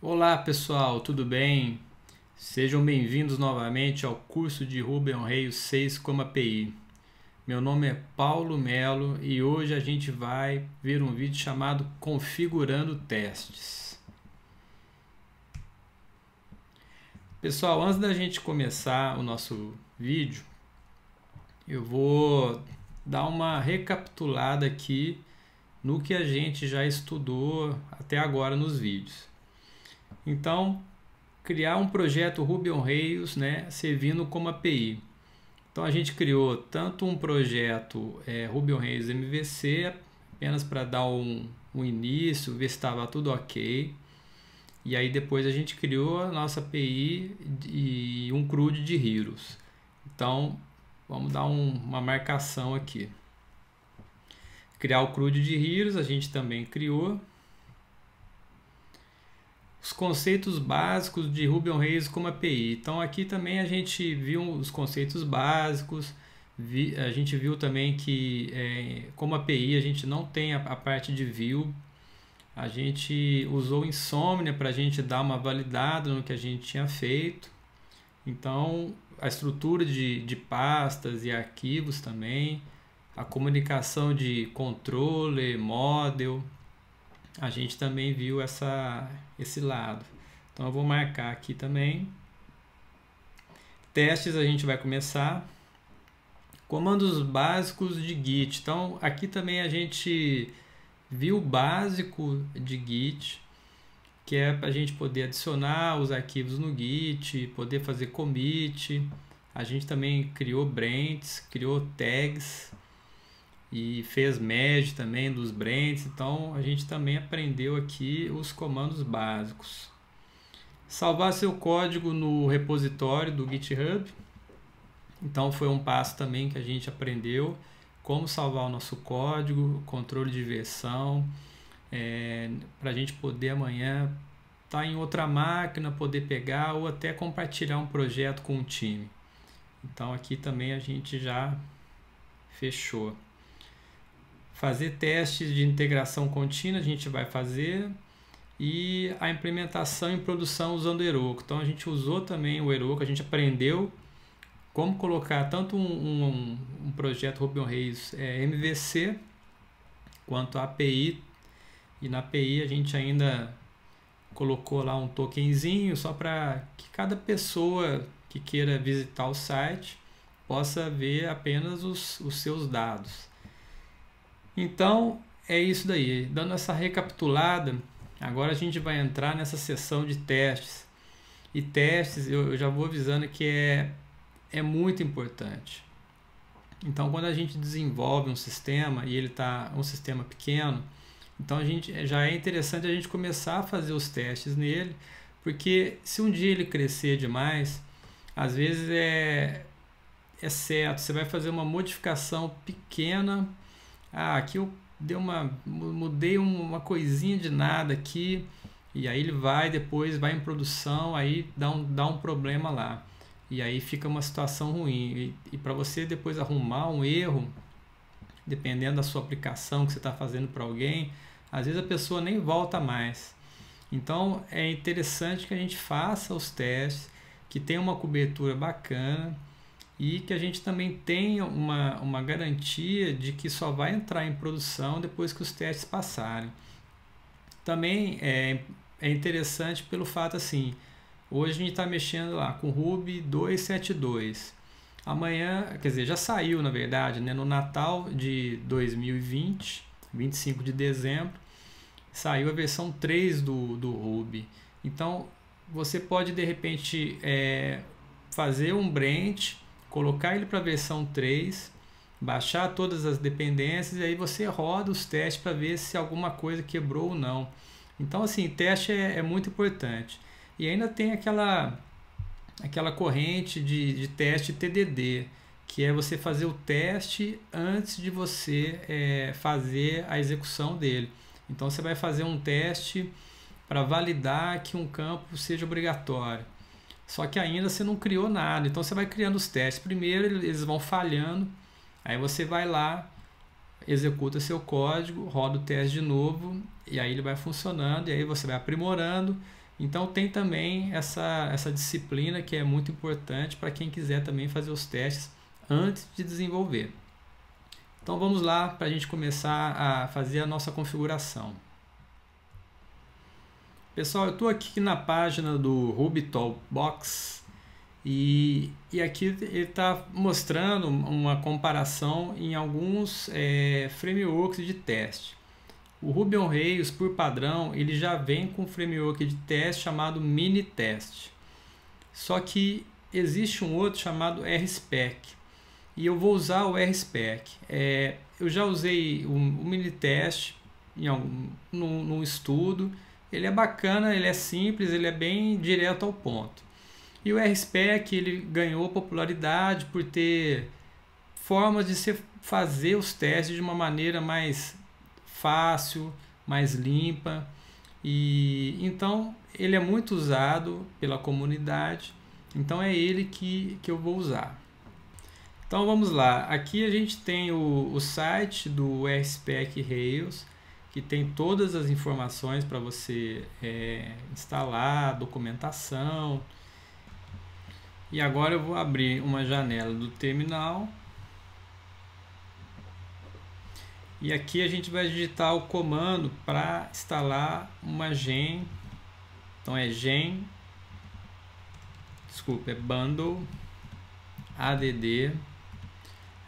Olá pessoal, tudo bem? Sejam bem-vindos novamente ao curso de Ruby on Rails 6 como API. Meu nome é Paulo Melo e hoje a gente vai ver um vídeo chamado Configurando Testes. Pessoal, antes da gente começar o nosso vídeo, eu vou dar uma recapitulada aqui no que a gente já estudou até agora nos vídeos. Então, criar um projeto Ruby on Rails, né, servindo como API. Então a gente criou tanto um projeto Ruby on Rails MVC, apenas para dar um início, ver se estava tudo ok. E aí depois a gente criou a nossa API e um CRUD de Heroes. Então vamos dar uma marcação aqui. Criar o CRUD de Heroes a gente também criou. Os conceitos básicos de Ruby on Rails como API. Então aqui também a gente viu os conceitos básicos, a gente viu também que como API a gente não tem a parte de view, a gente usou Insomnia para a gente dar uma validada no que a gente tinha feito. Então a estrutura de pastas e arquivos também, a comunicação de controller, model, a gente também viu esse lado. Então eu vou marcar aqui também. Testes a gente vai começar. Comandos básicos de Git. Então aqui também a gente viu o básico de Git, que é para a gente poder adicionar os arquivos no Git, poder fazer commit. A gente também criou branches, criou tags e fez merge também dos branches. Então a gente também aprendeu aqui os comandos básicos. Salvar seu código no repositório do GitHub. Então foi um passo também que a gente aprendeu como salvar o nosso código, controle de versão, para a gente poder amanhã estar em outra máquina, poder pegar ou até compartilhar um projeto com um time. Então aqui também a gente já fechou. Fazer testes de integração contínua a gente vai fazer, e a implementação em produção usando o Heroku. Então a gente usou também o Heroku, a gente aprendeu como colocar tanto um projeto Ruby on Rails MVC quanto a API, e na API a gente ainda colocou lá um tokenzinho só para que cada pessoa que queira visitar o site possa ver apenas os seus dados. Então é isso daí, dando essa recapitulada, agora a gente vai entrar nessa seção de testes. E testes eu já vou avisando que é muito importante. Então quando a gente desenvolve um sistema e ele está um sistema pequeno, então já é interessante a gente começar a fazer os testes nele, porque se um dia ele crescer demais, às vezes é certo, você vai fazer uma modificação pequena. Aqui eu mudei uma coisinha de nada aqui, e aí ele depois vai em produção, aí dá um problema lá, e aí fica uma situação ruim, e para você depois arrumar um erro, dependendo da sua aplicação que você está fazendo para alguém, às vezes a pessoa nem volta mais. Então é interessante que a gente faça os testes, que tenha uma cobertura bacana, e que a gente também tenha uma garantia de que só vai entrar em produção depois que os testes passarem. Também é interessante pelo fato assim, hoje a gente está mexendo lá com Ruby 2.7.2. Amanhã, quer dizer, já saiu na verdade, né, no Natal de 2020, 25 de dezembro, saiu a versão 3 do Ruby. Então você pode de repente fazer um branch, colocar ele para a versão 3, baixar todas as dependências, e aí você roda os testes para ver se alguma coisa quebrou ou não. Então assim, teste é muito importante. E ainda tem aquela corrente de teste TDD, que é você fazer o teste antes de você fazer a execução dele. Então você vai fazer um teste para validar que um campo seja obrigatório. Só que ainda você não criou nada, então você vai criando os testes. Primeiro eles vão falhando, aí você vai lá, executa seu código, roda o teste de novo, e aí ele vai funcionando, e aí você vai aprimorando, Então tem também essa disciplina que é muito importante para quem quiser também fazer os testes antes de desenvolver. Então vamos lá para a gente começar a fazer a nossa configuração. Pessoal, eu estou aqui na página do RubyToolbox e aqui ele está mostrando uma comparação em alguns frameworks de teste. O Ruby on Rails, por padrão, ele já vem com um framework de teste chamado Minitest. Só que existe um outro chamado RSpec. E eu vou usar o RSpec. Eu já usei o Minitest num estudo. Ele é bacana, ele é simples, ele é bem direto ao ponto. E o RSpec ele ganhou popularidade por ter formas de se fazer os testes de uma maneira mais fácil, mais limpa. E então ele é muito usado pela comunidade. Então é ele que eu vou usar. Então vamos lá. Aqui a gente tem o site do RSpec Rails, que tem todas as informações para você instalar, documentação. E agora eu vou abrir uma janela do terminal. E aqui a gente vai digitar o comando para instalar uma gen. Então é bundle add.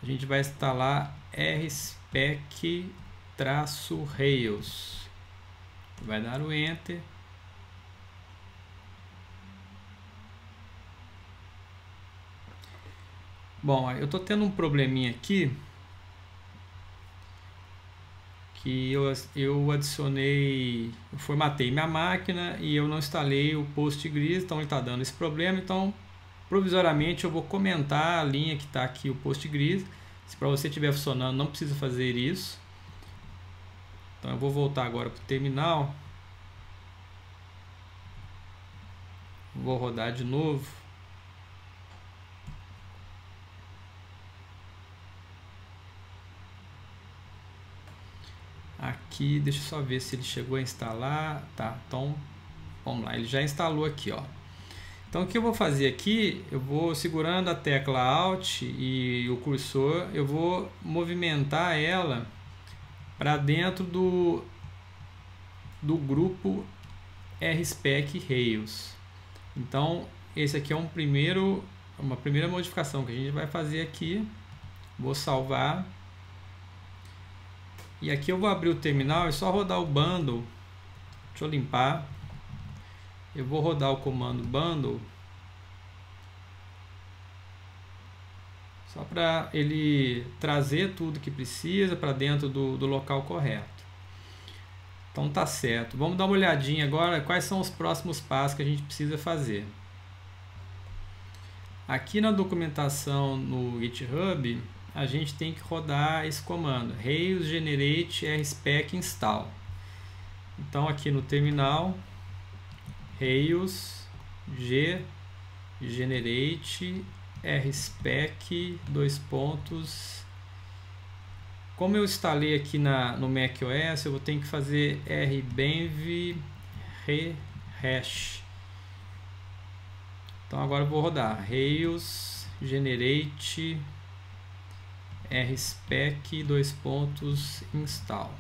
A gente vai instalar RSpec-Rails. Vai dar o Enter. Bom, eu estou tendo um probleminha aqui que eu adicionei, eu formatei minha máquina e eu não instalei o Postgres, então ele está dando esse problema. Então, provisoriamente eu vou comentar a linha que está aqui, o Postgres. Se para você estiver funcionando, não precisa fazer isso. Então eu vou voltar agora para o terminal. Vou rodar de novo. Aqui, deixa eu só ver se ele chegou a instalar. Tá, então vamos lá, ele já instalou aqui, ó. Então o que eu vou fazer aqui, eu vou segurando a tecla Alt e o cursor, eu vou movimentar ela para dentro do grupo RSpec Rails. Então esse aqui é uma primeira modificação que a gente vai fazer aqui. Vou salvar. E aqui eu vou abrir o terminal, é só rodar o bundle. Deixa eu limpar. Eu vou rodar o comando bundle, só para ele trazer tudo que precisa para dentro do local correto. Então tá certo. Vamos dar uma olhadinha agora quais são os próximos passos que a gente precisa fazer. Aqui na documentação no GitHub, a gente tem que rodar esse comando Rails generate RSpec install. Então aqui no terminal, Rails generate RSpec . Como eu instalei aqui no macOS, eu vou ter que fazer rbenv rehash. Então agora eu vou rodar Rails generate RSpec install.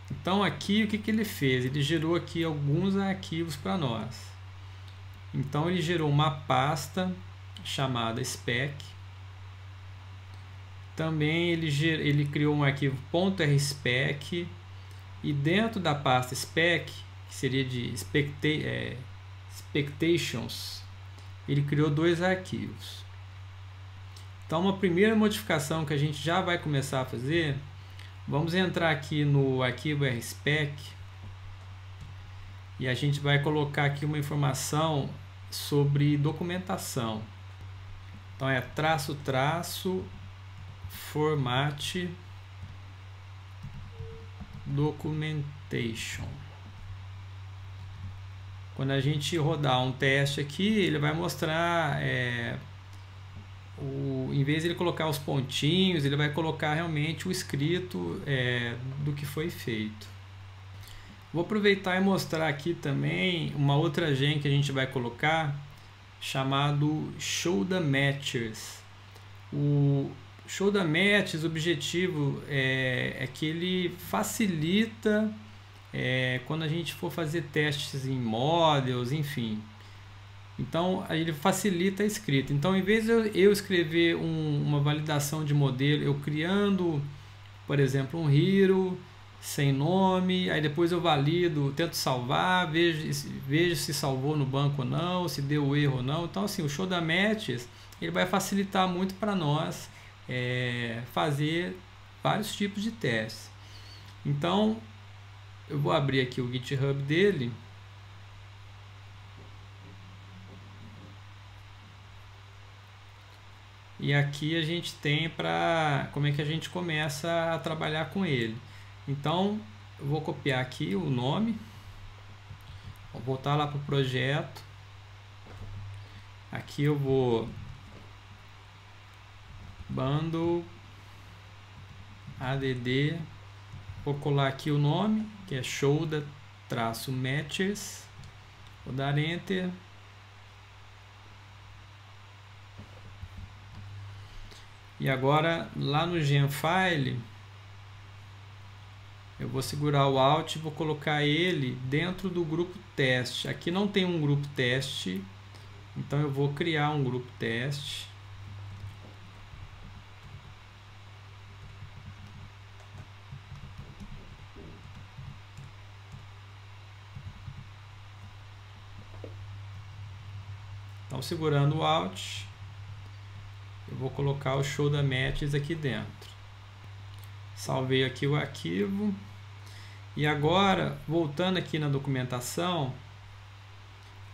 Então aqui o que ele fez? Ele gerou aqui alguns arquivos para nós. Então ele gerou uma pasta chamada spec. Também ele criou um arquivo .rspec e dentro da pasta spec, que seria de expectations, ele criou dois arquivos. Então uma primeira modificação que a gente já vai começar a fazer, vamos entrar aqui no arquivo RSpec e a gente vai colocar aqui uma informação sobre documentação. Então é -- format documentation. Quando a gente rodar um teste aqui, ele vai mostrar em vez de ele colocar os pontinhos, ele vai colocar realmente o escrito do que foi feito. Vou aproveitar e mostrar aqui também uma outra gen que a gente vai colocar, chamado Show the Matches. O Show the Matches, o objetivo é que ele facilita quando a gente for fazer testes em models, enfim. Então ele facilita a escrita. Então, em vez de eu escrever uma validação de modelo, eu criando, por exemplo, um hero sem nome, aí depois eu valido, tento salvar, vejo se salvou no banco ou não, se deu erro ou não. Então, assim, o Show the Matches ele vai facilitar muito para nós fazer vários tipos de testes. Então, eu vou abrir aqui o GitHub dele. E aqui a gente tem como é que a gente começa a trabalhar com ele. Então, eu vou copiar aqui o nome. Vou voltar lá para o projeto. Aqui eu vou bundle add, vou colar aqui o nome, que é show-matches. Vou dar enter. E agora, lá no Genfile, eu vou segurar o Alt e vou colocar ele dentro do grupo teste. Aqui não tem um grupo teste, então eu vou criar um grupo teste. Então, segurando o Alt, eu vou colocar o Show the Matches aqui dentro. Salvei aqui o arquivo. E agora, voltando aqui na documentação,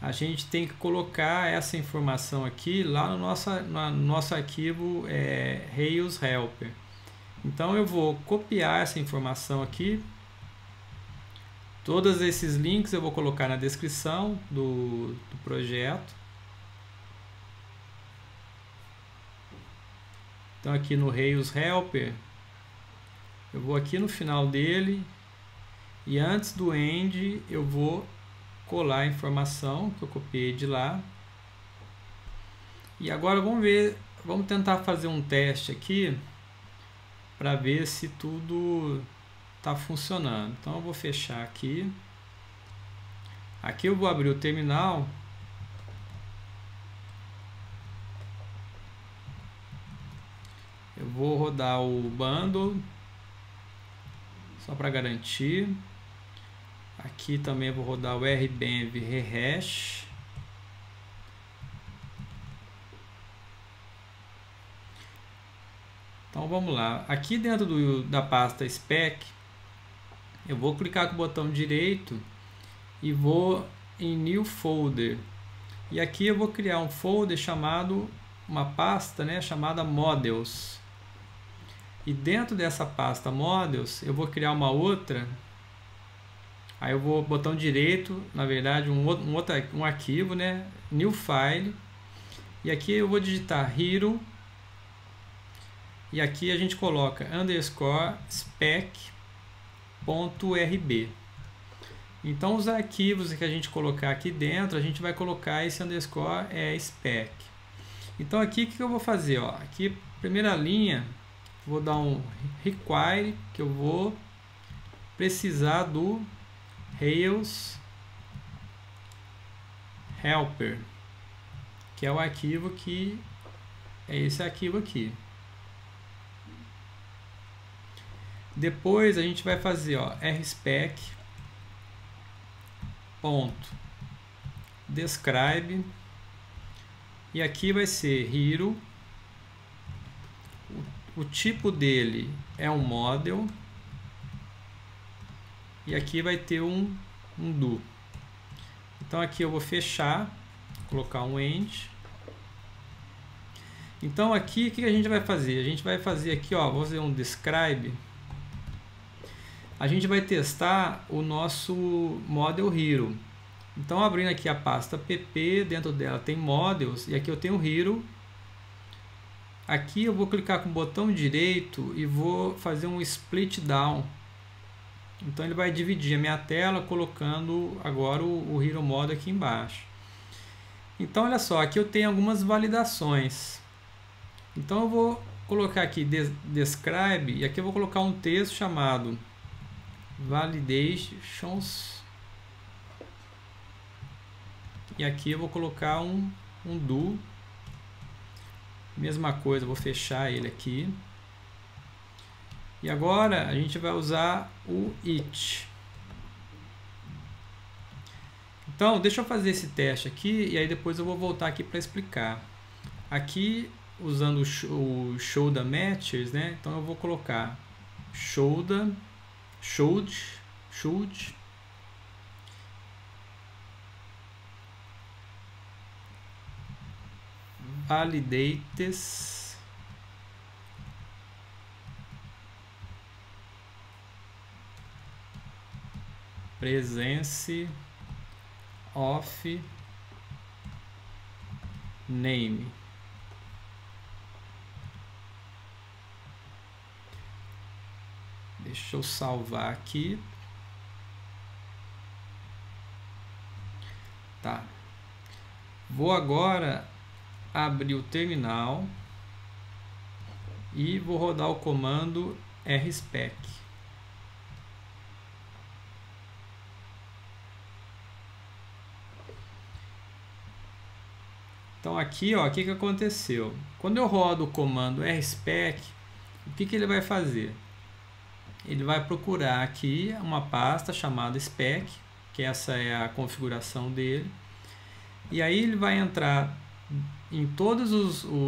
a gente tem que colocar essa informação aqui lá no nosso arquivo Rails Helper. Então eu vou copiar essa informação aqui. Todos esses links eu vou colocar na descrição do projeto. Então aqui no Rails Helper, eu vou aqui no final dele e antes do end eu vou colar a informação que eu copiei de lá. E agora vamos tentar fazer um teste aqui para ver se tudo está funcionando. Então eu vou fechar aqui. Aqui eu vou abrir o terminal. Eu vou rodar o bundle só para garantir. Aqui também eu vou rodar o rbenv rehash. Então vamos lá. Aqui dentro da pasta spec, eu vou clicar com o botão direito e vou em New Folder. E aqui eu vou criar um folder uma pasta, chamada Models. E dentro dessa pasta Models, eu vou criar uma outra. Aí eu vou botão direito, na verdade, um arquivo, New File. E aqui eu vou digitar Hero. E aqui a gente coloca _spec.rb. Então os arquivos que a gente colocar aqui dentro, a gente vai colocar esse _spec. Então aqui o que eu vou fazer? Aqui, primeira linha, vou dar um require, que eu vou precisar do Rails Helper, que é o arquivo que é esse arquivo aqui. Depois a gente vai fazer rspec.describe e aqui vai ser hero. O tipo dele é um model e aqui vai ter um do. Então aqui eu vou fechar, colocar um end. Então aqui o que a gente vai fazer? A gente vai fazer aqui, vou fazer um describe. A gente vai testar o nosso model hero. Então abrindo aqui a pasta pp, dentro dela tem models e aqui eu tenho hero. Aqui eu vou clicar com o botão direito e vou fazer um split down. Então ele vai dividir a minha tela colocando agora o Hero Model aqui embaixo. Então olha só, aqui eu tenho algumas validações. Então eu vou colocar aqui describe e aqui eu vou colocar um texto chamado validations. E aqui eu vou colocar um do. Mesma coisa, vou fechar ele aqui. E agora a gente vai usar o it. Então, deixa eu fazer esse teste aqui e aí depois eu vou voltar aqui para explicar. Aqui, usando o showda matches, né? Então eu vou colocar should validates presence of name. Deixa eu salvar aqui. Tá. Vou agora abrir o terminal e vou rodar o comando rspec. Então aqui, ó, o que aconteceu? Quando eu rodo o comando rspec, o que ele vai fazer? Ele vai procurar aqui uma pasta chamada spec, que essa é a configuração dele, e aí ele vai entrar em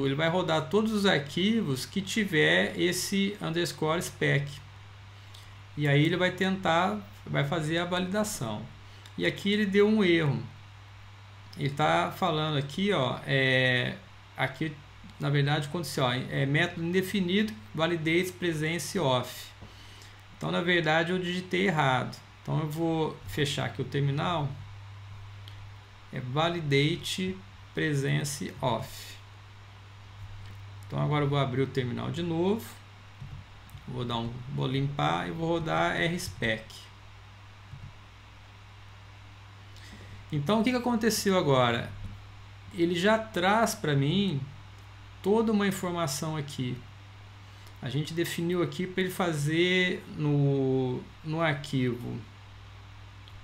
ele vai rodar todos os arquivos que tiver esse underscore spec, e aí ele vai fazer a validação. E aqui ele deu um erro. Ele está falando aqui, ó, aqui na verdade aconteceu, ó, método indefinido validates presence of. Então na verdade eu digitei errado. Então eu vou fechar aqui o terminal. Validate presence of. Então agora eu vou abrir o terminal de novo. Vou limpar e vou rodar rspec. Então o que aconteceu agora? Ele já traz para mim toda uma informação aqui. A gente definiu aqui para ele fazer no arquivo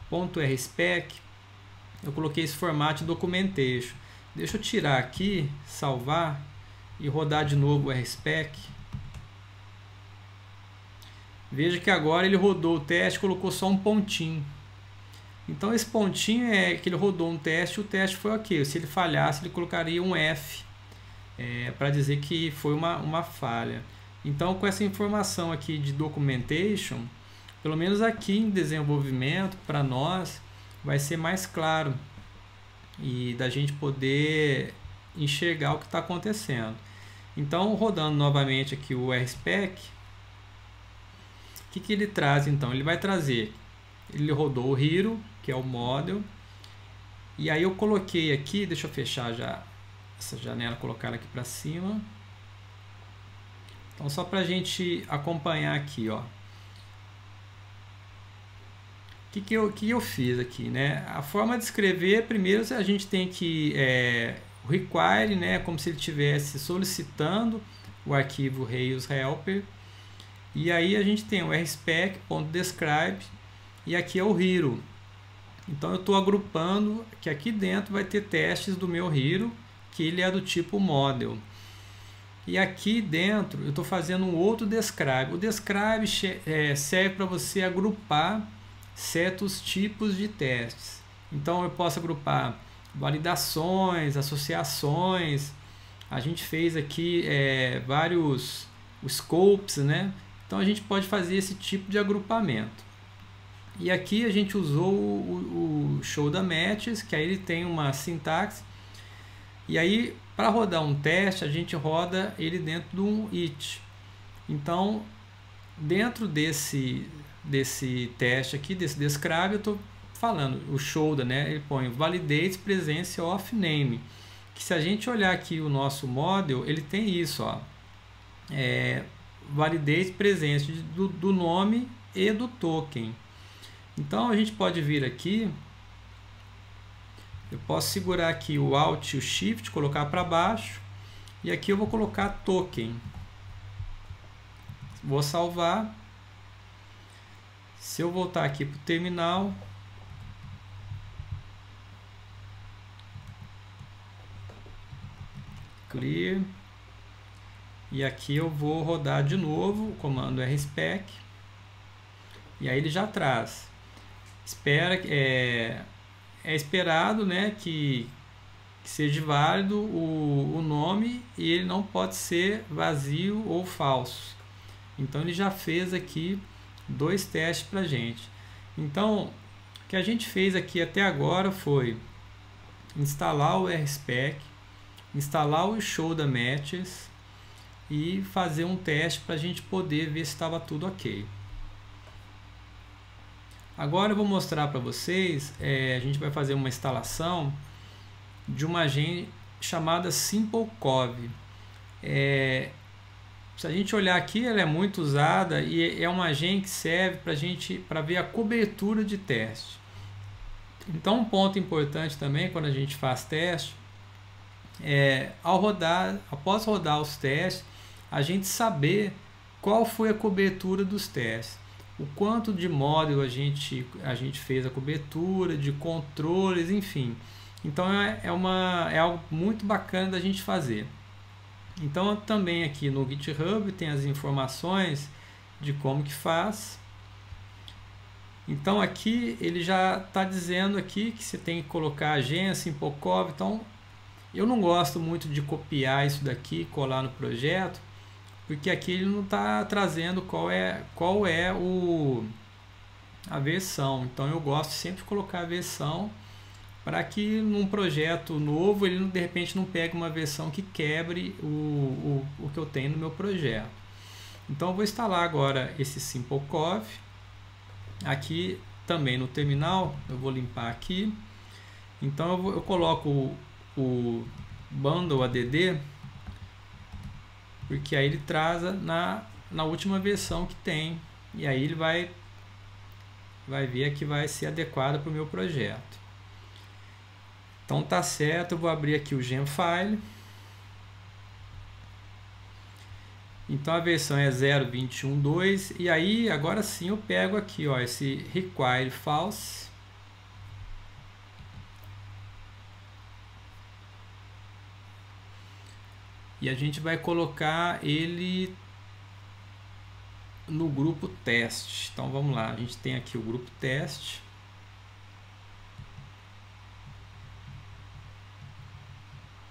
.rspec. Eu coloquei esse formato documentation. Deixa eu tirar aqui, salvar e rodar de novo o rspec. Veja que agora ele rodou o teste e colocou só um pontinho. Então esse pontinho é que ele rodou um teste e o teste foi ok. Se ele falhasse, ele colocaria um F para dizer que foi uma falha. Então com essa informação aqui de documentation, pelo menos aqui em desenvolvimento, para nós, vai ser mais claro e da gente poder enxergar o que está acontecendo. Então rodando novamente aqui o rspec, o que ele traz então? Ele vai trazer, ele rodou o Hero, que é o model, e aí eu coloquei aqui, deixa eu fechar já essa janela, colocar ela aqui para cima. Então só para a gente acompanhar aqui, ó. O que eu fiz aqui, né? A forma de escrever, primeiro a gente tem que require, né? Como se ele estivesse solicitando o arquivo Rails helper. E aí a gente tem o rspec.describe e aqui é o Hero. Então eu estou agrupando que aqui dentro vai ter testes do meu Hero, que ele é do tipo model. E aqui dentro eu estou fazendo um outro describe. O describe serve para você agrupar certos tipos de testes. Então eu posso agrupar validações, associações. A gente fez aqui vários scopes, né? Então a gente pode fazer esse tipo de agrupamento. E aqui a gente usou o showda matches, que aí ele tem uma sintaxe. E aí para rodar um teste a gente roda ele dentro de um it. Então dentro desse teste aqui, desse describe, eu estou falando o showda, né? Ele põe validates presence of name, que se a gente olhar aqui o nosso model, ele tem isso, ó. validez presente do nome e do token. Então a gente pode vir aqui, eu posso segurar aqui o Alt e o Shift, colocar para baixo, e aqui eu vou colocar token. Vou salvar. Se eu voltar aqui para o terminal, clear, e aqui eu vou rodar de novo o comando rspec, e aí ele já traz. É esperado, né, que seja válido o nome, e ele não pode ser vazio ou falso. Então ele já fez aqui 2 testes para a gente. Então o que a gente fez aqui até agora foi instalar o RSpec, instalar o Show da Matches e fazer um teste para a gente poder ver se estava tudo ok. Agora eu vou mostrar para vocês, a gente vai fazer uma instalação de uma gen chamada SimpleCov. Se a gente olhar aqui, ela é muito usada e é uma gen que serve para ver a cobertura de teste. Então um ponto importante também quando a gente faz teste após rodar os testes, a gente saber qual foi a cobertura dos testes, o quanto de módulo a gente fez a cobertura, de controles, enfim. Então é algo muito bacana da gente fazer. Então também aqui no GitHub tem as informações de como que faz. Então aqui ele já está dizendo aqui que você tem que colocar a gen SimpleCov. Então eu não gosto muito de copiar isso daqui e colar no projeto, porque aqui ele não está trazendo qual é a versão. Então eu gosto sempre de colocar a versão, para que num projeto novo ele de repente não pegue uma versão que quebre o que eu tenho no meu projeto. Então eu vou instalar agora esse SimpleCov. Aqui também no terminal eu vou limpar aqui. Então eu coloco o bundle add, porque aí ele traz na última versão que tem, e aí ele vai ver que vai ser adequado para o meu projeto. Então tá certo, eu vou abrir aqui o Gemfile. Então a versão é 0.21.2, e aí agora sim eu pego aqui, ó, esse require false. E a gente vai colocar ele no grupo teste. Então vamos lá, a gente tem aqui o grupo teste.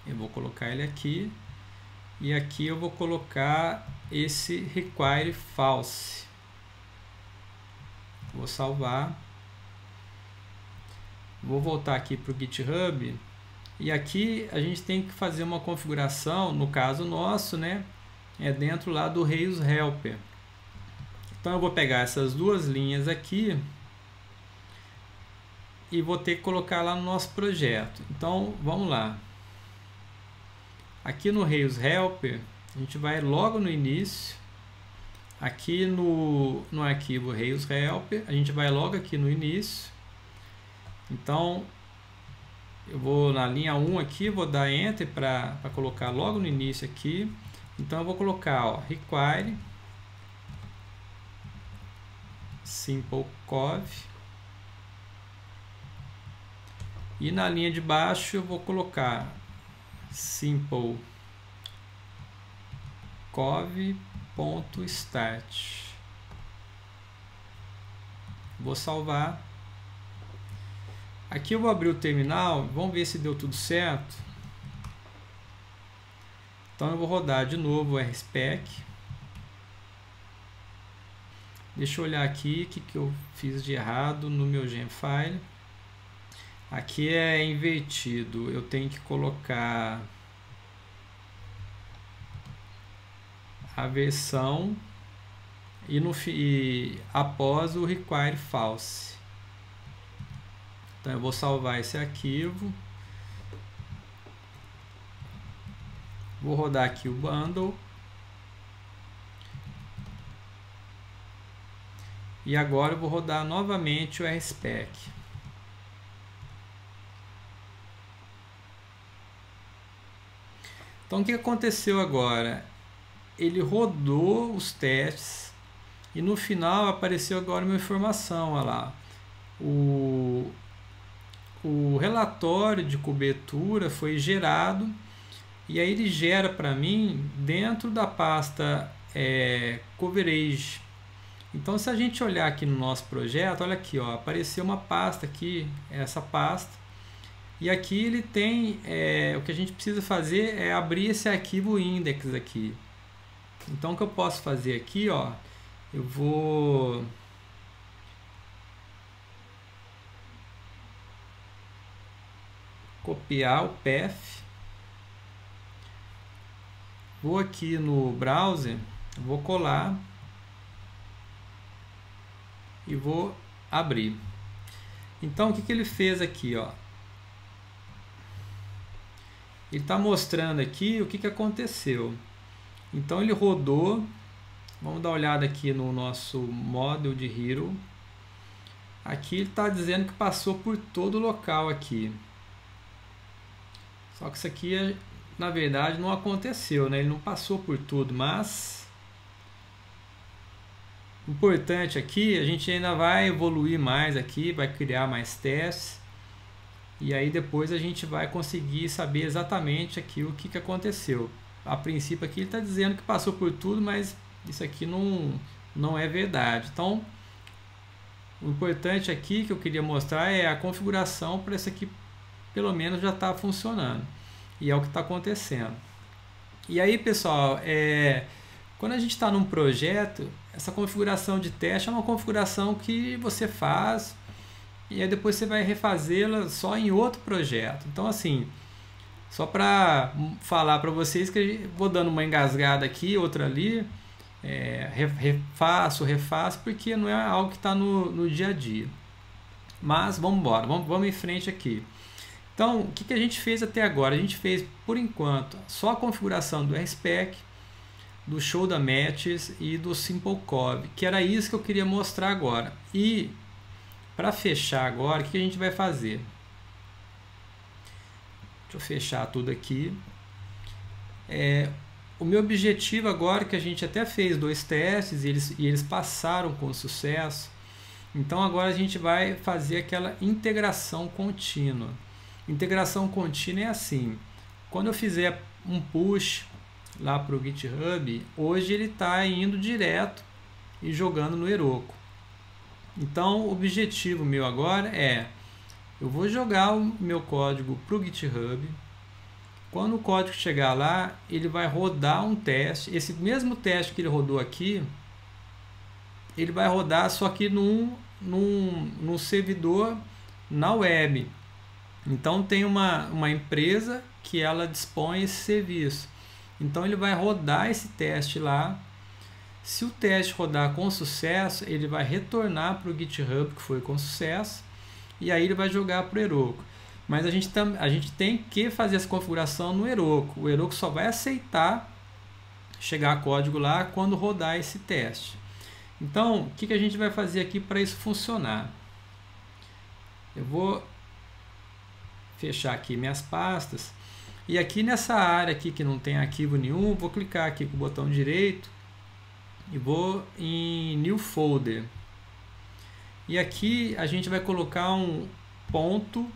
Eu vou colocar ele aqui, e aqui eu vou colocar esse require false. Vou salvar. Vou voltar aqui para o GitHub, e aqui a gente tem que fazer uma configuração, no caso nosso, né, dentro lá do Rails Helper. Então eu vou pegar essas 2 linhas aqui e vou ter que colocar lá no nosso projeto. Então vamos lá. Aqui no Rails Helper, a gente vai logo no início, aqui no arquivo Rails Helper, a gente vai logo aqui no início. Então eu vou na linha 1 aqui, vou dar Enter para colocar logo no início aqui. Então eu vou colocar, ó, require SimpleCov, e na linha de baixo eu vou colocar SimpleCov.start. Vou salvar. Aqui eu vou abrir o terminal, vamos ver se deu tudo certo. Então eu vou rodar de novo o RSpec. Deixa eu olhar aqui o que eu fiz de errado no meu Gemfile. Aqui é invertido, eu tenho que colocar a versão e após o require false. Então eu vou salvar esse arquivo, vou rodar aqui o bundle, E agora eu vou rodar novamente o RSpec. Então o que aconteceu agora? Ele rodou os testes e no final apareceu agora uma informação, olha lá. O relatório de cobertura foi gerado e aí ele gera para mim dentro da pasta Coverage. Então se a gente olhar aqui no nosso projeto, olha aqui, ó, apareceu uma pasta aqui, essa pasta, e aqui ele tem, o que a gente precisa fazer é abrir esse arquivo index aqui. Então o que eu posso fazer aqui, ó, eu vou copiar o path, vou aqui no browser, vou colar e vou abrir. Então o que ele fez aqui, ó? Ele está mostrando aqui o que aconteceu. Então ele rodou, vamos dar uma olhada aqui no nosso model de Hero. Aqui ele está dizendo que passou por todo o local aqui. Só que isso aqui, na verdade, não aconteceu, né? Ele não passou por tudo, mas importante aqui, a gente ainda vai evoluir mais aqui, vai criar mais testes. E aí depois a gente vai conseguir saber exatamente aqui o que aconteceu. A princípio aqui ele está dizendo que passou por tudo, mas isso aqui não é verdade. Então, o importante aqui que eu queria mostrar é a configuração para isso aqui pelo menos já está funcionando. E é o que está acontecendo. E aí, pessoal, quando a gente está num projeto, essa configuração de teste é uma configuração que você faz e aí depois você vai refazê-la só em outro projeto. Então, assim, só para falar para vocês que eu vou dando uma engasgada aqui, outra ali, refaço, porque não é algo que está no dia a dia. Mas vamos embora, vamos em frente aqui. Então, o que a gente fez até agora? A gente fez, por enquanto, só a configuração do RSpec, do Show da Matches e do SimpleCov, que era isso que eu queria mostrar agora. E, para fechar agora, o que a gente vai fazer? Deixa eu fechar tudo aqui. O meu objetivo agora, que a gente até fez 2 testes e eles passaram com sucesso, então agora a gente vai fazer aquela integração contínua. Integração contínua é assim, quando eu fizer um push lá para o GitHub, hoje ele está indo direto e jogando no Heroku. Então o objetivo meu agora eu vou jogar o meu código para o GitHub. Quando o código chegar lá, ele vai rodar um teste. Esse mesmo teste que ele rodou aqui, ele vai rodar só que num servidor na web. Então tem uma empresa que ela dispõe esse serviço. Então ele vai rodar esse teste lá. Se o teste rodar com sucesso, ele vai retornar para o GitHub que foi com sucesso. E aí ele vai jogar para o Heroku. Mas a gente tem que fazer essa configuração no Heroku. O Heroku só vai aceitar chegar código lá quando rodar esse teste. Então, o que a gente vai fazer aqui para isso funcionar? Eu vou fechar aqui minhas pastas. E aqui nessa área aqui que não tem arquivo nenhum, vou clicar aqui com o botão direito e vou em New Folder. E aqui a gente vai colocar um ponto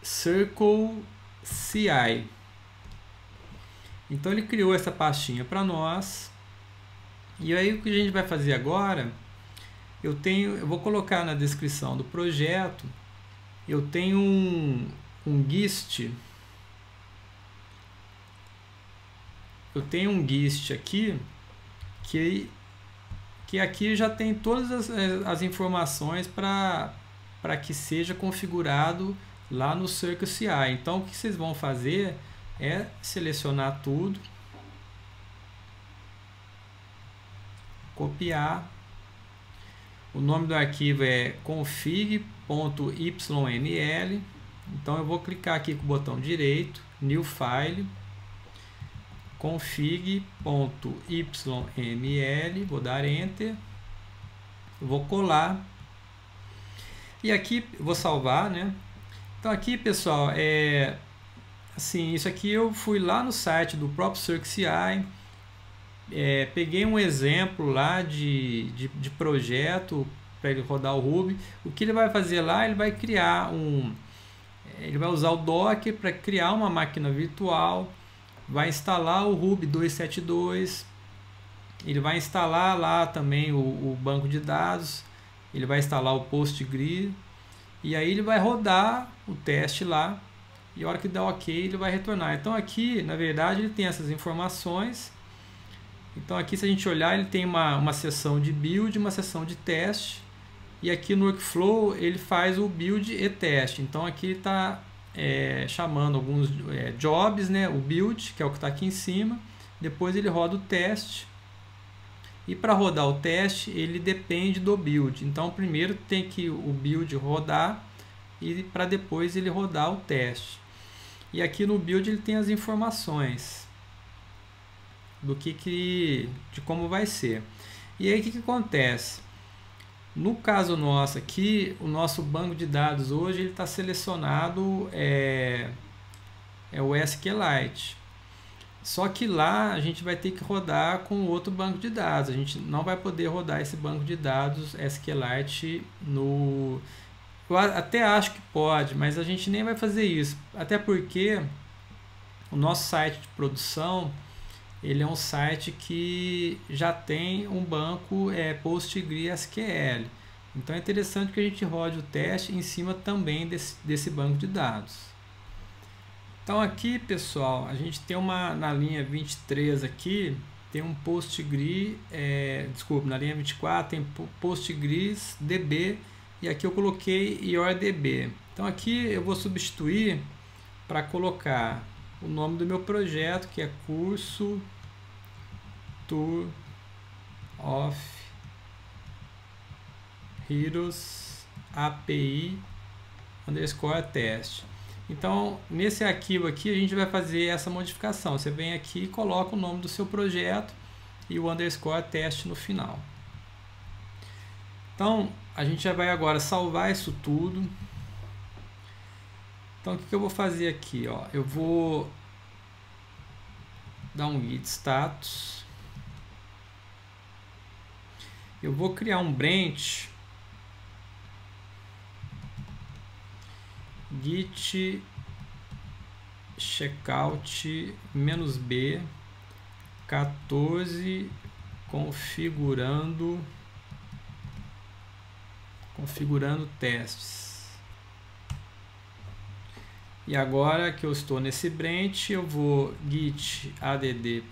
Circle CI. Então ele criou essa pastinha para nós. E aí o que a gente vai fazer agora, eu vou colocar na descrição do projeto, eu tenho um GIST. Eu tenho um GIST aqui que aqui já tem todas as informações para que seja configurado lá no Circle CI. Então o que vocês vão fazer é selecionar tudo, copiar, o nome do arquivo é config.yml, então eu vou clicar aqui com o botão direito, New File, config.yml, vou dar Enter, vou colar e aqui vou salvar, né? Então aqui, pessoal, assim, isso aqui eu fui lá no site do próprio CircuitCI, peguei um exemplo lá de projeto para ele rodar o Ruby. O que ele vai fazer lá? Ele vai criar ele vai usar o Docker para criar uma máquina virtual, vai instalar o Ruby 272, ele vai instalar lá também o banco de dados, ele vai instalar o PostgreSQL e aí ele vai rodar o teste lá e a hora que dá OK ele vai retornar. Então aqui, na verdade, ele tem essas informações. Então aqui, se a gente olhar, ele tem uma seção de build, uma seção de teste. E aqui no workflow ele faz o build e teste. Então aqui ele está chamando alguns jobs, né? O build, que é o que está aqui em cima. Depois ele roda o teste. E para rodar o teste, ele depende do build. Então primeiro tem que o build rodar e para depois ele rodar o teste. E aqui no build ele tem as informações de como vai ser. E aí o que acontece? No caso nosso aqui, o nosso banco de dados hoje ele está selecionado o SQLite. Só que lá a gente vai ter que rodar com outro banco de dados. A gente não vai poder rodar esse banco de dados SQLite no... Eu até acho que pode, mas a gente nem vai fazer isso. Até porque o nosso site de produção ele é um site que já tem um banco PostgreSQL. Então é interessante que a gente rode o teste em cima também desse banco de dados. Então aqui, pessoal, a gente tem na linha 23 aqui, tem um PostgreSQL, na linha 24 tem PostgreSDB e aqui eu coloquei IorDB. Então aqui eu vou substituir para colocar o nome do meu projeto, que é curso Tour of Heroes API _test. Então, nesse arquivo aqui, a gente vai fazer essa modificação. Você vem aqui e coloca o nome do seu projeto e o _test no final. Então, a gente já vai agora salvar isso tudo. Então, o que eu vou fazer aqui? Ó? Eu vou dar um git status. Eu vou criar um branch git checkout -b 14 configurando testes. E agora que eu estou nesse branch, eu vou git add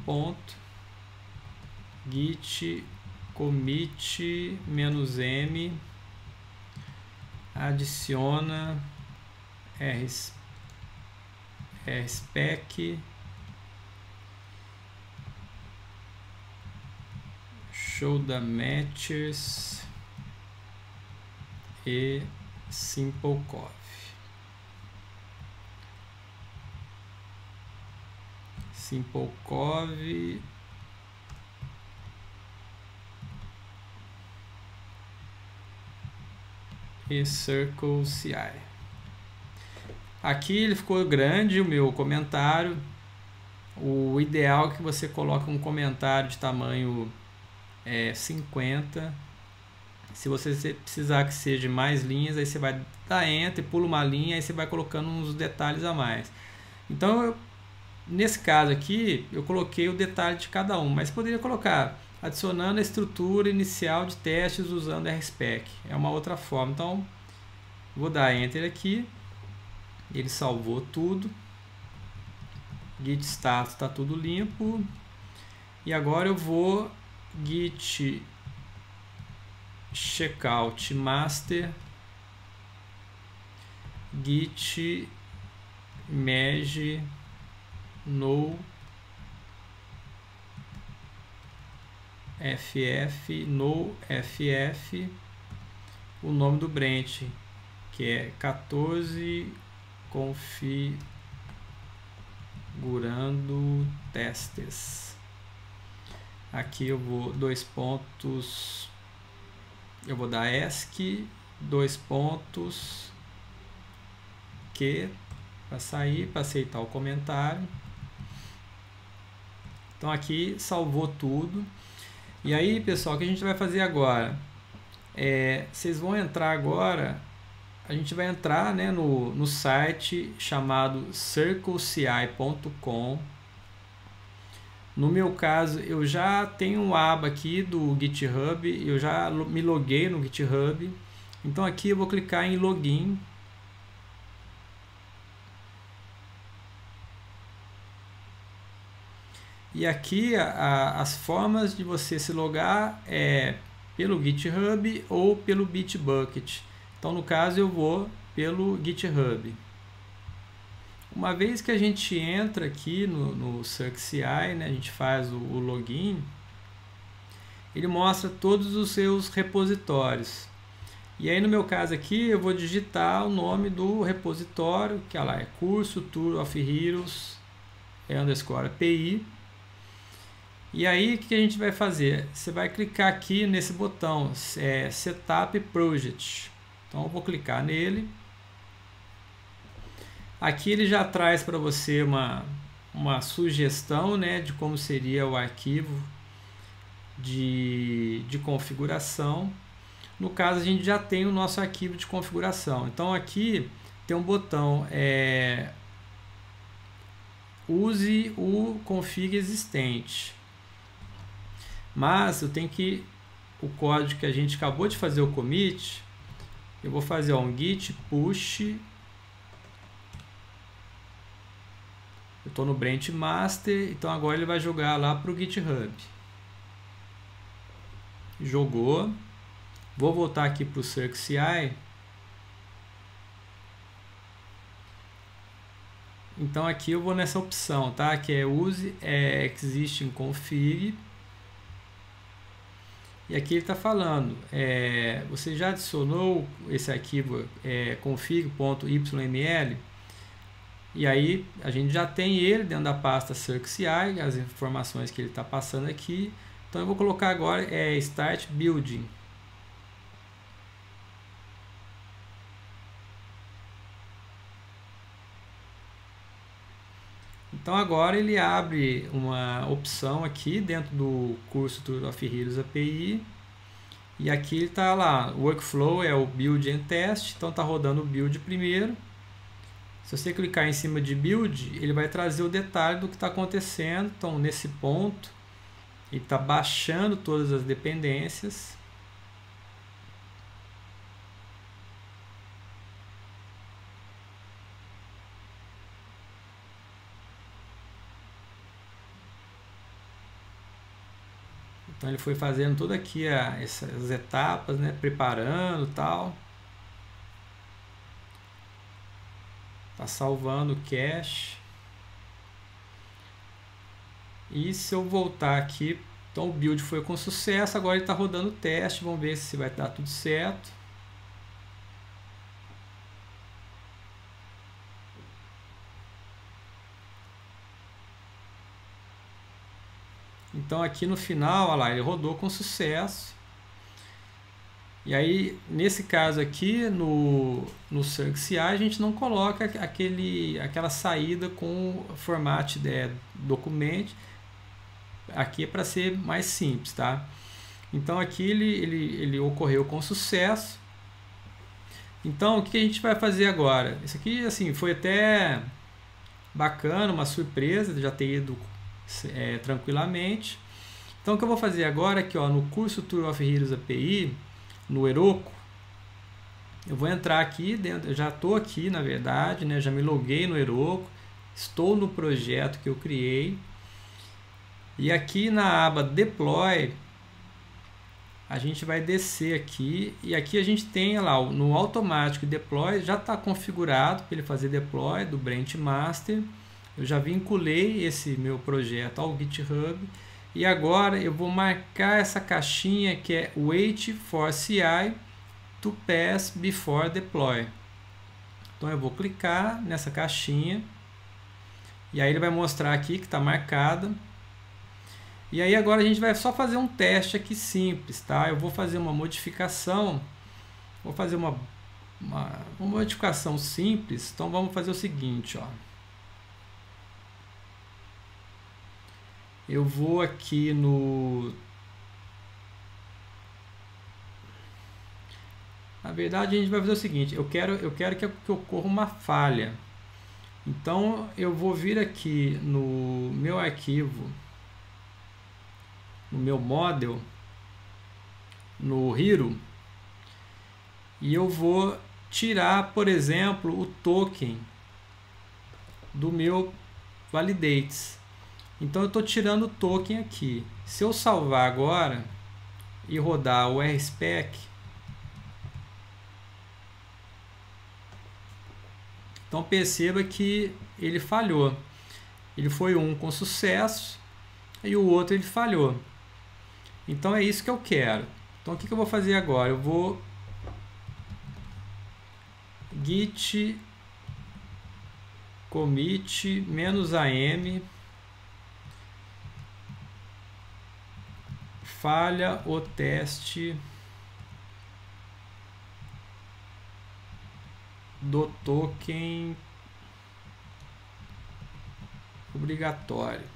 git commit -m adiciona rspec show the matches e simplecov. Simplecov e CircleCI. Aqui ele ficou grande o meu comentário. O ideal é que você coloque um comentário de tamanho 50. Se você precisar que seja mais linhas, aí você vai dar Enter, pula uma linha, aí você vai colocando uns detalhes a mais. Então, nesse caso aqui, eu coloquei o detalhe de cada um, mas poderia colocar adicionando a estrutura inicial de testes usando RSpec. É uma outra forma. Então, vou dar Enter aqui. Ele salvou tudo. Git status está tudo limpo. E agora eu vou git checkout master git merge no ff o nome do branch, que é 14 configurando testes. Aqui eu vou dois pontos, eu vou dar ESC, dois pontos, Q, para sair, para aceitar o comentário. Então aqui salvou tudo. E aí, pessoal, o que a gente vai fazer agora? Vocês vão entrar agora, a gente vai entrar, né, no site chamado circleci.com. No meu caso, eu já tenho uma aba aqui do GitHub, eu já me loguei no GitHub. Então aqui eu vou clicar em login. E aqui as formas de você se logar é pelo GitHub ou pelo Bitbucket. Então no caso eu vou pelo GitHub. Uma vez que a gente entra aqui no circleci, né, a gente faz o login, ele mostra todos os seus repositórios. E aí no meu caso aqui eu vou digitar o nome do repositório, que lá é curso Tour of Heroes _API. E aí o que a gente vai fazer? Você vai clicar aqui nesse botão Setup Project. Então eu vou clicar nele. Aqui ele já traz para você uma sugestão, né, de como seria o arquivo de configuração. No caso a gente já tem o nosso arquivo de configuração. Então aqui tem um botão use o config existente. Mas eu tenho que o código que a gente acabou de fazer o commit, eu vou fazer um git push. Eu estou no branch master, então agora ele vai jogar lá para o GitHub. Jogou. Vou voltar aqui para o circleci. Então aqui eu vou nessa opção, tá? Que é use existing config. E aqui ele está falando, você já adicionou esse arquivo config.yml? E aí a gente já tem ele dentro da pasta circleci, as informações que ele está passando aqui. Então eu vou colocar agora start building. Então agora ele abre uma opção aqui dentro do curso Tour of Heroes API. E aqui ele está lá, o workflow é o build and test, então está rodando o build primeiro. Se você clicar em cima de build, ele vai trazer o detalhe do que está acontecendo. Então nesse ponto, ele está baixando todas as dependências. Então ele foi fazendo tudo aqui essas etapas, né, preparando tal. Tá salvando o cache. E se eu voltar aqui, então o build foi com sucesso, agora ele está rodando o teste, vamos ver se vai dar tudo certo. Então aqui no final, olha lá, ele rodou com sucesso. E aí, nesse caso aqui, no circleci, a gente não coloca aquela saída com o format document. Aqui é para ser mais simples, tá? Então aqui ele ocorreu com sucesso. Então o que a gente vai fazer agora? Isso aqui assim, foi até bacana, uma surpresa, já ter ido tranquilamente. Então o que eu vou fazer agora aqui, ó, no curso Tour of Heroes API, no Heroku, eu vou entrar aqui dentro, eu já estou aqui na verdade, né, já me loguei no Heroku, estou no projeto que eu criei, e aqui na aba Deploy, a gente vai descer aqui, e aqui a gente tem lá, no Automatic Deploy, já está configurado para ele fazer deploy do Branch Master. Eu já vinculei esse meu projeto ao GitHub. E agora eu vou marcar essa caixinha que é Wait for CI to pass before deploy. Então eu vou clicar nessa caixinha. E aí ele vai mostrar aqui que está marcada. E aí agora a gente vai só fazer um teste aqui simples, tá? Eu vou fazer uma modificação, vou fazer uma modificação simples. Então vamos fazer o seguinte, ó. Eu vou aqui no... Na verdade a gente vai fazer o seguinte, eu quero que ocorra uma falha. Então eu vou vir aqui no meu arquivo, no meu model, no Hero, e eu vou tirar, por exemplo, o token do meu validates. Então eu estou tirando o token aqui. Se eu salvar agora e rodar o RSpec, então perceba que ele falhou. Ele foi um com sucesso e o outro ele falhou. Então é isso que eu quero. Então o que eu vou fazer agora? Eu vou git commit -am falha o teste do token obrigatório.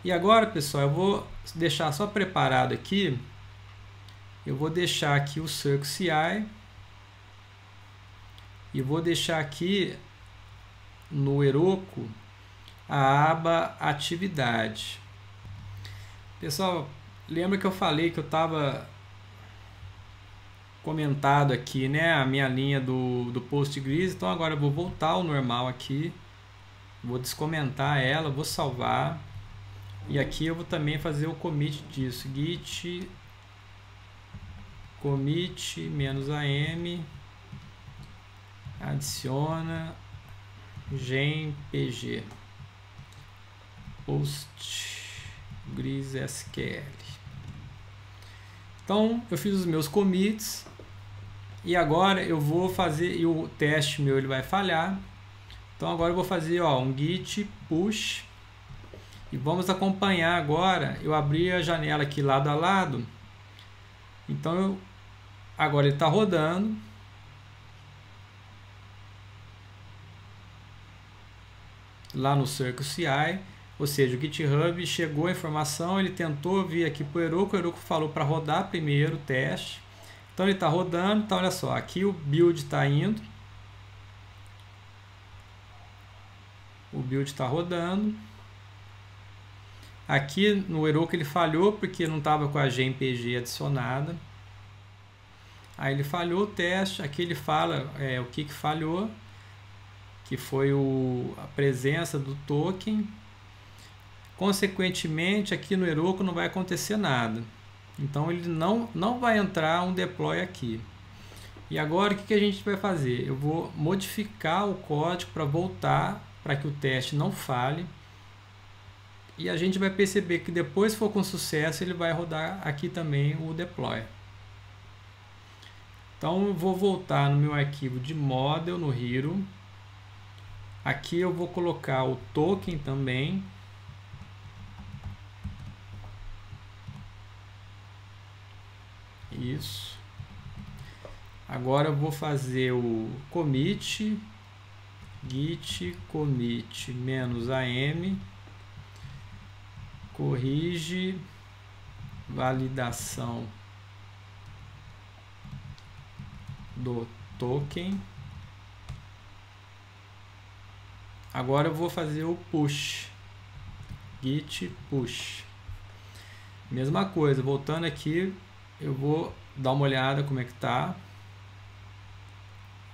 E agora, pessoal, eu vou deixar só preparado aqui. Eu vou deixar aqui o CircleCI e vou deixar aqui no Heroku a aba atividade. Pessoal, lembra que eu falei que eu estava comentado aqui, né, a minha linha do Postgres. Então agora eu vou voltar ao normal aqui, vou descomentar ela, vou salvar, e aqui eu vou também fazer o commit disso, git commit -am adiciona gempg PostgreSQL. Então eu fiz os meus commits e agora eu vou fazer, e o teste meu ele vai falhar. Então agora eu vou fazer, ó, um git push e vamos acompanhar agora. Eu abri a janela aqui lado a lado. Então agora ele está rodando. Lá no CircleCI, ou seja, o GitHub chegou a informação, ele tentou vir aqui para o Heroku falou para rodar primeiro o teste. Então ele está rodando. Então olha só, aqui o build está indo, o build está rodando. Aqui no Heroku ele falhou porque não estava com a gempg adicionada. Aí ele falhou o teste. Aqui ele fala o que falhou, que foi a presença do token. Consequentemente, aqui no Heroku não vai acontecer nada. Então ele não vai entrar um deploy aqui. E agora o que a gente vai fazer? Eu vou modificar o código para voltar, para que o teste não falhe. E a gente vai perceber que depois, se for com sucesso, ele vai rodar aqui também o deploy. Então eu vou voltar no meu arquivo de model, no Hero. Aqui eu vou colocar o token também. Isso. Agora eu vou fazer o commit, git commit -am, corrige validação do token. Agora eu vou fazer o push, git push. Mesma coisa, voltando aqui, eu vou dar uma olhada como é que tá.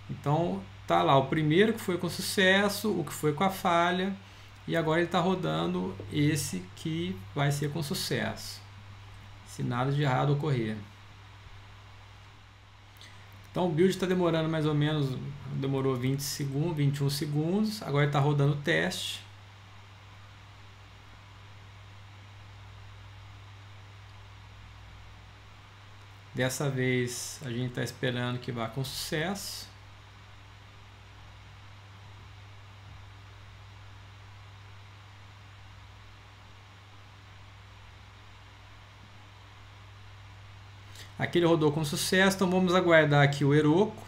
Então tá lá o primeiro que foi com sucesso, o que foi com a falha, e agora ele está rodando esse que vai ser com sucesso, se nada de errado ocorrer. Então o build está demorando mais ou menos, demorou 20 segundos, 21 segundos. Agora está rodando o teste. Dessa vez a gente está esperando que vá com sucesso. Aqui ele rodou com sucesso, então vamos aguardar aqui o Heroku.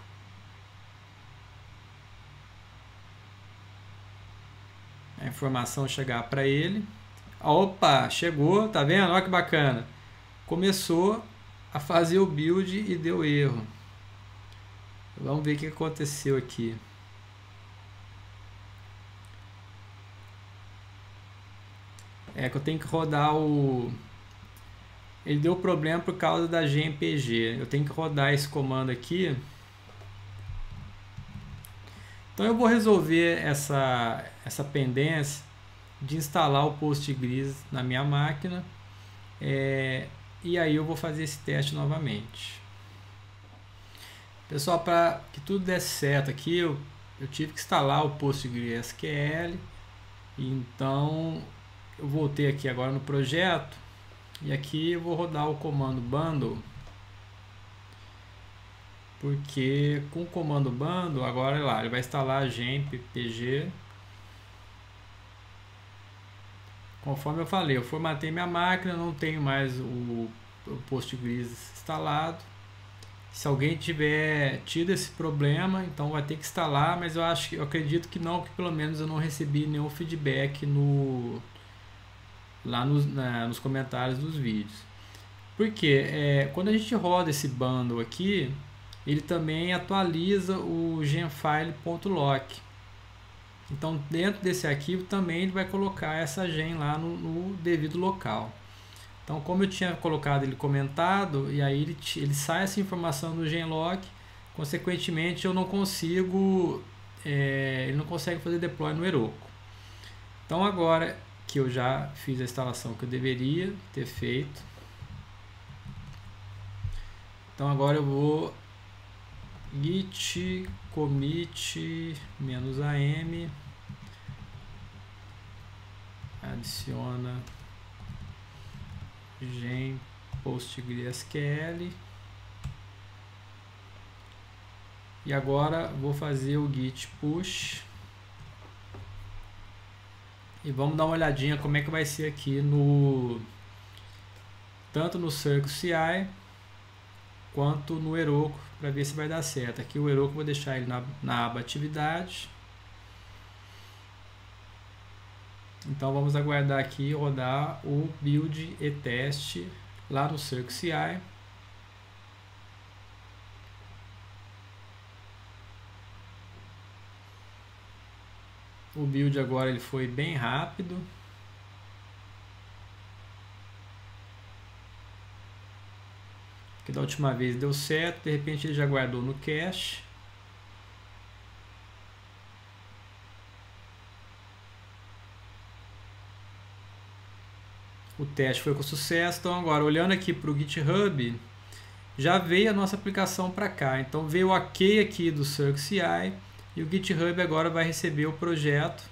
A informação chegar para ele. Opa, chegou, tá vendo? Olha que bacana. Começou a fazer o build e deu erro. Vamos ver o que aconteceu aqui. É que eu tenho que rodar o... Ele deu problema por causa da GMPG. Eu tenho que rodar esse comando aqui. Então eu vou resolver essa pendência de instalar o Postgres na minha máquina. E aí eu vou fazer esse teste novamente. Pessoal, para que tudo desse certo aqui, eu tive que instalar o PostgreSQL. Então eu voltei aqui agora no projeto e aqui eu vou rodar o comando bundle, porque com o comando bundle agora lá ele vai instalar a GMPG. Conforme eu falei, eu formatei minha máquina, não tenho mais o Postgres instalado. Se alguém tiver tido esse problema, então vai ter que instalar, mas eu acredito que não, que pelo menos eu não recebi nenhum feedback lá nos comentários dos vídeos. Porque quando a gente roda esse bundle aqui, ele também atualiza o genfile.lock. Então dentro desse arquivo também ele vai colocar essa gen lá no devido local. Então como eu tinha colocado ele comentado, e aí ele sai essa informação no genlock, consequentemente eu não consigo, ele não consegue fazer deploy no Heroku. Então agora que eu já fiz a instalação que eu deveria ter feito, então agora eu vou git commit -am, adiciona gen PostgreSQL, e agora vou fazer o git push e vamos dar uma olhadinha como é que vai ser aqui tanto no CircleCI quanto no Heroku, para ver se vai dar certo. Aqui o Heroku vou deixar ele na aba atividade. Então vamos aguardar aqui rodar o build e teste lá no CircleCI. O build agora ele foi bem rápido. Que da última vez deu certo, de repente ele já guardou no cache. O teste foi com sucesso. Então agora olhando aqui para o GitHub, já veio a nossa aplicação para cá. Então veio o OK aqui do CircleCI e o GitHub agora vai receber o projeto.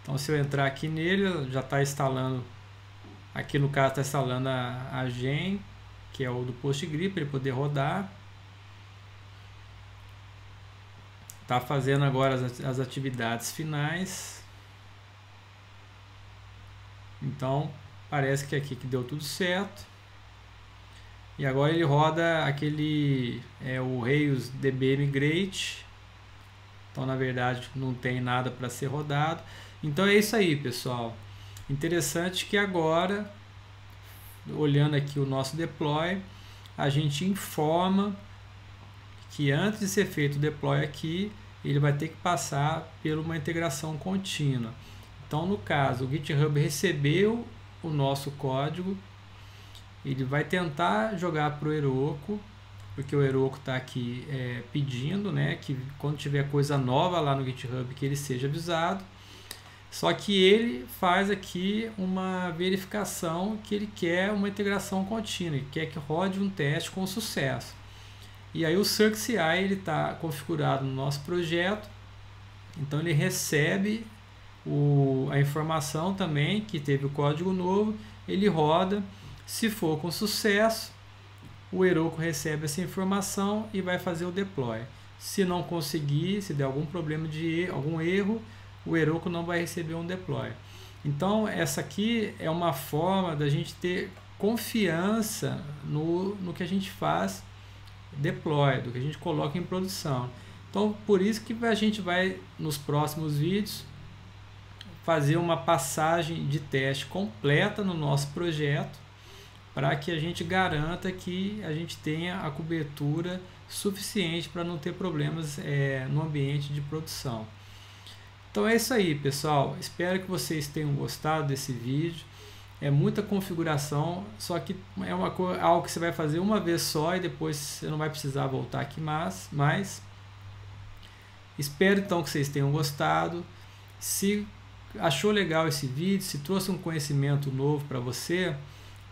Então se eu entrar aqui nele, já está instalando, aqui no caso está instalando a gen, que é o do Postgre, para ele poder rodar. Está fazendo agora as atividades finais. Então parece que aqui que deu tudo certo. E agora ele roda aquele o Rails DB Migrate. Então na verdade não tem nada para ser rodado. Então é isso aí, pessoal. Interessante que agora, olhando aqui o nosso deploy, a gente informa que antes de ser feito o deploy aqui, ele vai ter que passar por uma integração contínua. Então no caso, o GitHub recebeu o nosso código, ele vai tentar jogar para o Heroku, porque o Heroku está aqui pedindo, né, que quando tiver coisa nova lá no GitHub que ele seja avisado. Só que ele faz aqui uma verificação que ele quer uma integração contínua, ele quer que rode um teste com sucesso. E aí o CircleCI ele está configurado no nosso projeto, então ele recebe a informação também que teve o código novo, ele roda, se for com sucesso, o Heroku recebe essa informação e vai fazer o deploy. Se não conseguir, se der algum problema algum erro, o Heroku não vai receber um deploy. Então essa aqui é uma forma da gente ter confiança no que a gente faz deploy, do que a gente coloca em produção. Então, por isso que a gente vai, nos próximos vídeos, fazer uma passagem de teste completa no nosso projeto, para que a gente garanta que a gente tenha a cobertura suficiente para não ter problemas no ambiente de produção. Então é isso aí, pessoal. Espero que vocês tenham gostado desse vídeo. É muita configuração, só que é algo que você vai fazer uma vez só e depois você não vai precisar voltar aqui mais. Espero então que vocês tenham gostado. Se achou legal esse vídeo, se trouxe um conhecimento novo para você,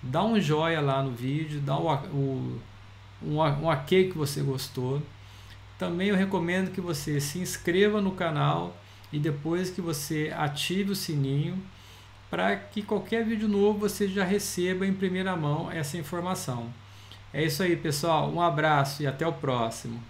dá um joinha lá no vídeo, dá um ok que você gostou. Também eu recomendo que você se inscreva no canal e depois que você ative o sininho, para que qualquer vídeo novo você já receba em primeira mão essa informação. É isso aí, pessoal. Um abraço e até o próximo.